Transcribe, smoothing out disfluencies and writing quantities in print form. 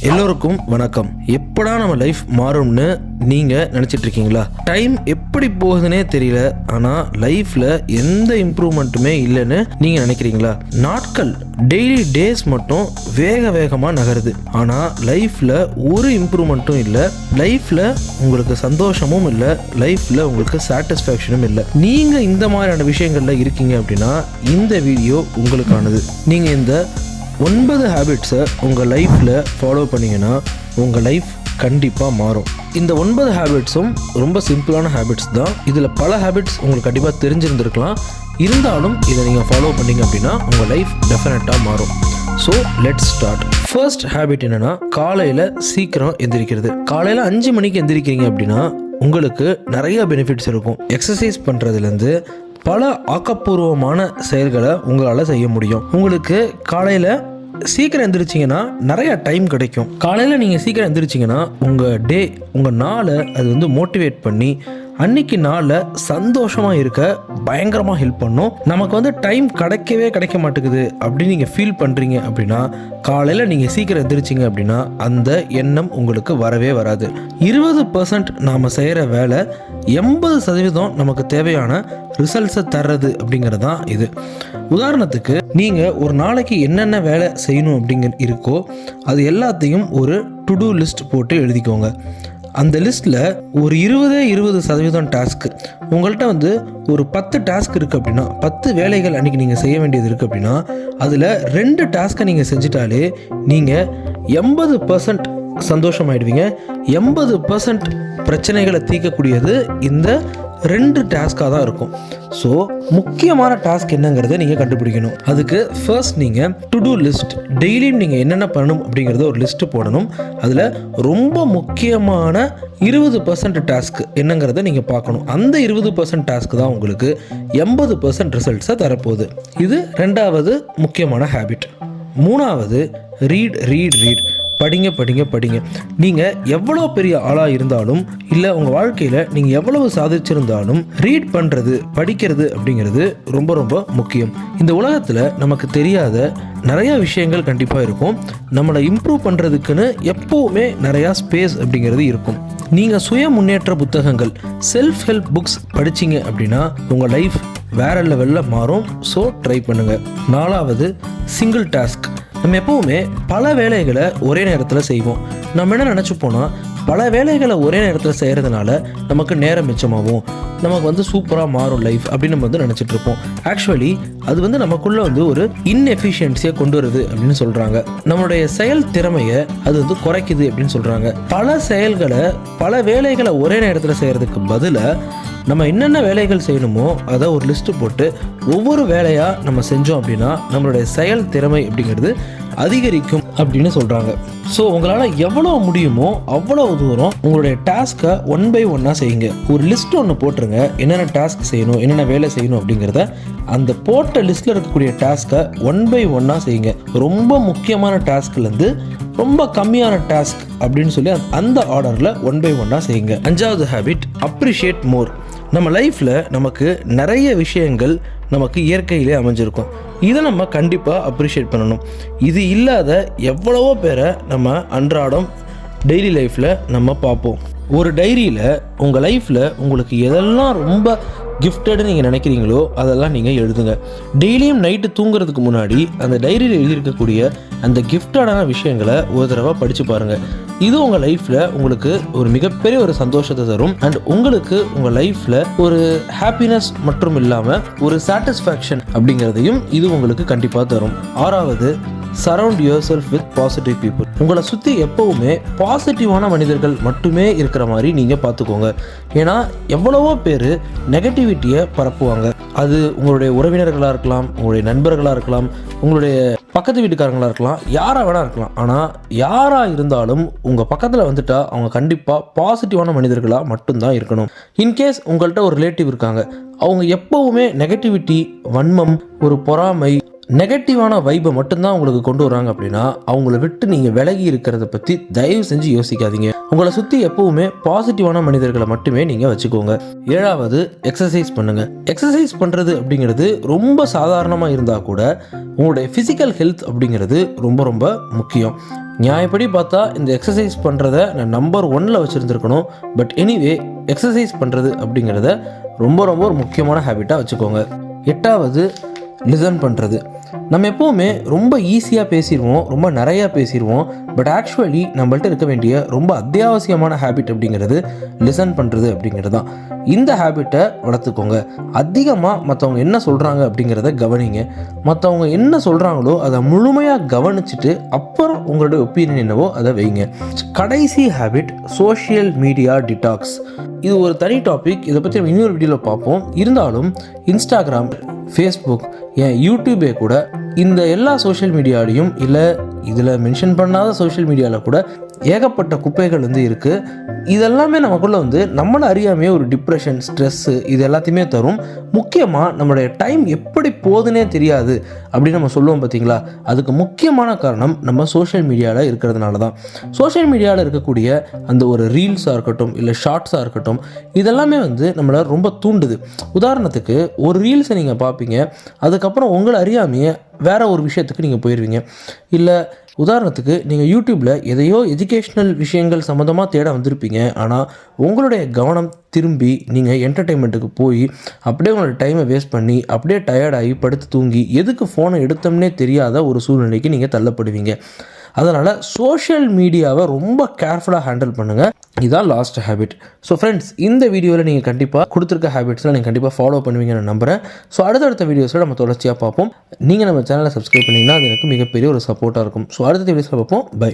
எல்லோருக்கும் வணக்கம். எப்படா நம்ம லைஃப் மாறும்னு நீங்கள் நினச்சிட்டு இருக்கீங்களா? டைம் எப்படி போகுதுன்னே தெரியல, ஆனால் லைஃப்பில் எந்த இம்ப்ரூவ்மெண்ட்டுமே இல்லைன்னு நீங்கள் நினைக்கிறீங்களா? நாட்கள் டெய்லி டேஸ் மட்டும் வேகமாக நகருது, ஆனால் லைஃப்பில் ஒரு இம்ப்ரூவ்மெண்ட்டும் இல்லை. லைஃப்பில் உங்களுக்கு சந்தோஷமும் இல்லை, லைஃப்பில் உங்களுக்கு சாட்டிஸ்ஃபேக்ஷனும் இல்லை. நீங்கள் இந்த மாதிரியான விஷயங்களில் இருக்கீங்க அப்படின்னா இந்த வீடியோ உங்களுக்கானது. நீங்கள் இந்த 9 ஹேபிட்ஸை உங்கள் லைஃப்பில் ஃபாலோ பண்ணிங்கன்னா உங்கள் லைஃப் கண்டிப்பாக மாறும். இந்த 9 ஹேபிட்ஸும் ரொம்ப சிம்பிளான ஹேபிட்ஸ் தான். இதில் பல ஹேபிட்ஸ் உங்களுக்கு கண்டிப்பாக தெரிஞ்சிருந்துருக்கலாம். இருந்தாலும் இதை நீங்கள் ஃபாலோ பண்ணிங்க அப்படின்னா உங்கள் லைஃப் டெஃபினட்டாக மாறும். So let's start. First habit என்னென்னா, காலையில் சீக்கிரம் எந்திரிக்கிறது. காலையில் 5 மணிக்கு எந்திரிக்கிறீங்க அப்படின்னா உங்களுக்கு நிறைய பெனிஃபிட்ஸ் இருக்கும். எக்ஸசைஸ் பண்ணுறதுலேருந்து பல ஆக்கப்பூர்வமான செயல்களை உங்களால் செய்ய முடியும். உங்களுக்கு காலையில் சீக்கிரம் எந்திரிச்சிங்கன்னா நிறைய டைம் கிடைக்கும். காலையில் நீங்கள் சீக்கிரம் எந்திரிச்சிங்கன்னா உங்கள் டே, உங்கள் நாளை அது மோட்டிவேட் பண்ணி அன்னைக்கு நாளில் சந்தோஷமாக இருக்க பயங்கரமாக ஹெல்ப் பண்ணும். நமக்கு டைம் கிடைக்க மாட்டேங்குது அப்படின்னு நீங்கள் ஃபீல் பண்ணுறீங்க அப்படின்னா காலையில் நீங்கள் சீக்கிரம் எந்திரிச்சிங்க அப்படின்னா அந்த எண்ணம் உங்களுக்கு வரவே வராது. 20% நாம் செய்கிற வேலை 80% நமக்கு தேவையான ரிசல்ட்ஸை தர்றது அப்படிங்கிறது தான் இது. உதாரணத்துக்கு நீங்கள் ஒரு நாளைக்கு என்னென்ன வேலை செய்யணும் இருக்கோ அது எல்லாத்தையும் ஒரு டு டூ லிஸ்ட் போட்டு எழுதிக்கோங்க. அந்த லிஸ்ட்டில் ஒரு 20% டாஸ்க்கு உங்கள்கிட்ட ஒரு 10 டாஸ்க் இருக்குது அப்படின்னா 10 வேலைகள் அன்றைக்கி நீங்கள் செய்ய வேண்டியது இருக்குது அப்படின்னா அதில் 2 டாஸ்க்கை நீங்கள் செஞ்சிட்டாலே நீங்கள் 80% சந்தோஷமாயிடுவீங்க. 80% பிரச்சனைகளை தீர்க்கக்கூடியது இந்த 2 டாஸ்காக தான் இருக்கும். ஸோ முக்கியமான டாஸ்க் என்னங்கிறத நீங்கள் கண்டுபிடிக்கணும். அதுக்கு ஃபர்ஸ்ட் நீங்கள் டு டூ லிஸ்ட், டெய்லியும் நீங்கள் என்னென்ன பண்ணணும் அப்படிங்கிறத ஒரு லிஸ்ட்டு போடணும். அதில் ரொம்ப முக்கியமான 20% டாஸ்க் என்னங்கிறத நீங்கள் பார்க்கணும். அந்த 20% டாஸ்க் தான் உங்களுக்கு 80% ரிசல்ட்ஸை தரப்போகுது. இது 2வது முக்கியமான ஹேபிட். 3வது ரீட். படிங்க. நீங்கள் எவ்வளோ பெரிய ஆளாக இருந்தாலும் இல்லை உங்கள் வாழ்க்கையில் நீங்கள் எவ்வளவு சாதிச்சிருந்தாலும் ரீட் பண்ணுறது, படிக்கிறது அப்படிங்கிறது ரொம்ப முக்கியம். இந்த உலகத்தில் நமக்கு தெரியாத நிறையா விஷயங்கள் கண்டிப்பாக இருக்கும். நம்மளை இம்ப்ரூவ் பண்ணுறதுக்குன்னு எப்போவுமே நிறையா ஸ்பேஸ் அப்படிங்கிறது இருக்கும். நீங்கள் சுய முன்னேற்ற புத்தகங்கள், செல்ஃப் ஹெல்ப் புக்ஸ் படிச்சிங்க அப்படின்னா உங்கள் லைஃப் வேற லெவலில் மாறும். ஸோ ட்ரை பண்ணுங்கள். 4வது சிங்கிள் டாஸ்க். நம்ம எப்போவுமே பல வேலைகளை ஒரே நேரத்தில் செய்வோம். நம்ம என்ன நினச்சிப்போனா, பல வேலைகளை ஒரே நேரத்தில் செய்கிறதுனால நமக்கு நேரம் மிச்சமாகும், நமக்கு சூப்பராக மாறும் லைஃப் அப்படின்னு நம்ம நினச்சிட்ருப்போம். ஆக்சுவலி அது நமக்குள்ளே ஒரு இன்எஃபிஷியன்சியை கொண்டு வருது அப்படின்னு சொல்கிறாங்க. நம்மளுடைய செயல் திறமையை அது குறைக்குது அப்படின்னு சொல்கிறாங்க. பல வேலைகளை ஒரே நேரத்தில் செய்கிறதுக்கு பதிலாக நம்ம என்னென்ன வேலைகள் செய்யணுமோ அதை ஒரு லிஸ்ட்டு போட்டு ஒவ்வொரு வேலையாக நம்ம செஞ்சோம் அப்படின்னா நம்மளுடைய செயல் திறமை அப்படிங்கிறது அதிகரிக்கும் அப்படின்னு சொல்கிறாங்க. ஸோ உங்களால் எவ்வளோ முடியுமோ அவ்வளோ தூரம் உங்களுடைய டாஸ்க்கை 1 by 1 செய்யுங்க. ஒரு லிஸ்ட் ஒன்று போட்டுருங்க, என்னென்ன டாஸ்க் செய்யணும், என்னென்ன வேலை செய்யணும் அப்படிங்கிறத. அந்த போட்ட லிஸ்ட்டில் இருக்கக்கூடிய டாஸ்க்கை 1 by 1 செய்யுங்க. ரொம்ப முக்கியமான டாஸ்க்லேருந்து ரொம்ப கம்மியான டாஸ்க் அப்படின்னு சொல்லி அந்த ஆர்டரில் 1 by 1 செய்யுங்க. 5வது ஹேபிட், அப்ரிஷியேட் மோர். நம்ம லைஃப்பில் நமக்கு நிறைய விஷயங்கள் நமக்கு இயற்கையிலே அமைஞ்சிருக்கும். இதை நம்ம கண்டிப்பாக அப்ரிஷியேட் பண்ணணும். இது இல்லாத எவ்வளவோ பேரை நம்ம அன்றாடம் டெய்லி லைஃப்பில் நம்ம பார்ப்போம். ஒரு டைரியில் உங்கள் லைஃப்பில் உங்களுக்கு எதெல்லாம் ரொம்ப கிஃப்டட்னு நீங்கள் நினைக்கிறீங்களோ அதெல்லாம் நீங்கள் எழுதுங்க. டெய்லியும் நைட்டு தூங்குறதுக்கு முன்னாடி அந்த டைரியில் எழுதியிருக்கக்கூடிய அந்த கிஃப்டடான விஷயங்களை ஒரு தடவை படித்து பாருங்கள். இது உங்கள் லைஃப்பில் உங்களுக்கு ஒரு மிகப்பெரிய ஒரு சந்தோஷத்தை தரும். அண்ட் உங்களுக்கு உங்கள் லைஃப்பில் ஒரு ஹாப்பினஸ் மற்றும் இல்லாமல் ஒரு சாட்டிஸ்ஃபேக்ஷன் அப்படிங்கிறதையும் இது உங்களுக்கு கண்டிப்பாக தரும். 6வது, surround your self with positive people. உங்களை சுற்றி எப்போவுமே பாசிட்டிவான மனிதர்கள் மட்டுமே இருக்கிற மாதிரி நீங்கள் பார்த்துக்கோங்க. ஏன்னா எவ்வளவோ பேர் நெகட்டிவிட்டியை பரப்புவாங்க. அது உங்களுடைய உறவினர்களாக இருக்கலாம், உங்களுடைய நண்பர்களாக இருக்கலாம், உங்களுடைய பக்கத்து வீட்டுக்காரங்களாக இருக்கலாம், யாராக வேணா இருக்கலாம். ஆனால் யாராக இருந்தாலும் உங்கள் பக்கத்தில் வந்துட்டால் அவங்க கண்டிப்பாக பாசிட்டிவான மனிதர்களாக மட்டும்தான் இருக்கணும். இன்கேஸ் உங்கள்கிட்ட ஒரு ரிலேட்டிவ் இருக்காங்க, அவங்க எப்போவுமே நெகட்டிவிட்டி, வன்மம், ஒரு பொறாமை, நெகட்டிவான வைப்பை மட்டும்தான் உங்களுக்கு கொண்டு வராங்க அப்படின்னா அவங்கள விட்டு நீங்கள் விலகி இருக்கிறத பற்றி தயவு செஞ்சு யோசிக்காதீங்க. உங்களை சுற்றி எப்பவுமே பாசிட்டிவான மனிதர்களை மட்டுமே நீங்கள் வச்சுக்கோங்க. 7வது, எக்ஸசைஸ் பண்ணுங்கள். எக்ஸசைஸ் பண்ணுறது அப்படிங்கிறது ரொம்ப சாதாரணமாக இருந்தால் கூட உங்களுடைய ஃபிசிக்கல் ஹெல்த் அப்படிங்கிறது ரொம்ப ரொம்ப முக்கியம். நியாயப்படி பார்த்தா இந்த எக்ஸசைஸ் பண்ணுறத நான் நம்பர் 1ல் வச்சுருந்துருக்கணும். பட் எனிவே எக்ஸசைஸ் பண்ணுறது அப்படிங்கிறத ரொம்ப ரொம்ப ஒரு முக்கியமான ஹேபிட்டாக வச்சுக்கோங்க. 8வது, லிசன் பண்ணுறது. நம்ம எப்போவுமே ரொம்ப ஈஸியாக பேசிடுவோம், ரொம்ப நிறையா பேசிடுவோம். பட் ஆக்சுவலி நம்மள்ட்ட இருக்க வேண்டிய ரொம்ப அத்தியாவசியமான ஹேபிட் அப்படிங்கிறது லிசன் பண்ணுறது அப்படிங்கிறது தான். இந்த ஹேபிட்டை வளர்த்துக்கோங்க. அதிகமாக மற்றவங்க என்ன சொல்கிறாங்க அப்படிங்கிறத கவனிங்க. மற்றவங்க என்ன சொல்கிறாங்களோ அதை முழுமையாக கவனிச்சுட்டு அப்புறம் உங்களுடைய ஒப்பீனியன் என்னவோ அதை வைங்க. கடைசி ஹேபிட், சோஷியல் மீடியா டிடாக்ஸ். இது ஒரு தனி டாபிக், இதை பற்றி நம்ம இன்னொரு வீடியோவில் பார்ப்போம். இருந்தாலும் இன்ஸ்டாகிராம், ஃபேஸ்புக், ஏன் யூடியூபே கூட இந்த எல்லா சோஷியல் மீடியாலையும் இல்லை இதில் மென்ஷன் பண்ணாத சோஷியல் மீடியாவில் கூட ஏகப்பட்ட குப்பைகள் இருக்குது. இதெல்லாமே நமக்குள்ளே நம்மளை அறியாமையே ஒரு டிப்ரெஷன், ஸ்ட்ரெஸ்ஸு இது எல்லாத்தையுமே தரும். முக்கியமாக நம்மளுடைய டைம் எப்படி போகுதுன்னே தெரியாது அப்படின்னு நம்ம சொல்லுவோம் பார்த்தீங்களா. அதுக்கு முக்கியமான காரணம் நம்ம சோஷியல் மீடியாவில் இருக்கிறதுனால தான். சோஷியல் மீடியாவில் இருக்கக்கூடிய அந்த ஒரு ரீல்ஸாக இருக்கட்டும் இல்லை ஷார்ட்ஸாக இருக்கட்டும், இதெல்லாமே நம்மளை ரொம்ப தூண்டுது. உதாரணத்துக்கு ஒரு ரீல்ஸை நீங்கள் பார்ப்பீங்க, அதுக்கப்புறம் உங்களை அறியாமையே வேறு ஒரு விஷயத்துக்கு நீங்கள் போயிடுவீங்க. இல்லை உதாரணத்துக்கு நீங்கள் யூடியூப்பில் எதையோ எஜுகேஷ்னல் விஷயங்கள் சம்மந்தமாக தேட வந்திருப்பீங்க. ஆனால் உங்களுடைய கவனம் திரும்பி நீங்கள் என்டர்டெயின்மெண்ட்டுக்கு போய் அப்படியே உங்களோட டைமை வேஸ்ட் பண்ணி அப்படியே டயர்டாகி படுத்து தூங்கி எதுக்கு ஃபோனை எடுத்தோம்னே தெரியாத ஒரு சூழ்நிலைக்கு நீங்கள் தள்ளப்படுவீங்க. அதனால் சோஷியல் மீடியாவை ரொம்ப கேர்ஃபுல்லாக ஹேண்டில் பண்ணுங்கள். இதுதான் லாஸ்ட் ஹேபிட். ஸோ ஃப்ரெண்ட்ஸ், இந்த வீடியோவில் நீங்கள் கண்டிப்பாக கொடுத்துருக்க ஹேபிட்ஸ்லாம் நீங்கள் கண்டிப்பாக ஃபாலோ பண்ணுவீங்கன்னு நான் நம்புகிறேன். ஸோ அடுத்தடுத்த வீடியோஸில் நம்ம தொடர்ச்சியாக பார்ப்போம். நீங்கள் நம்ம சேனலை சப்ஸ்கிரைப் பண்ணிங்கன்னா அது எனக்கு மிகப்பெரிய ஒரு சப்போர்ட்டாக இருக்கும். ஸோ அடுத்த வீடியோஸில் பார்ப்போம். பை.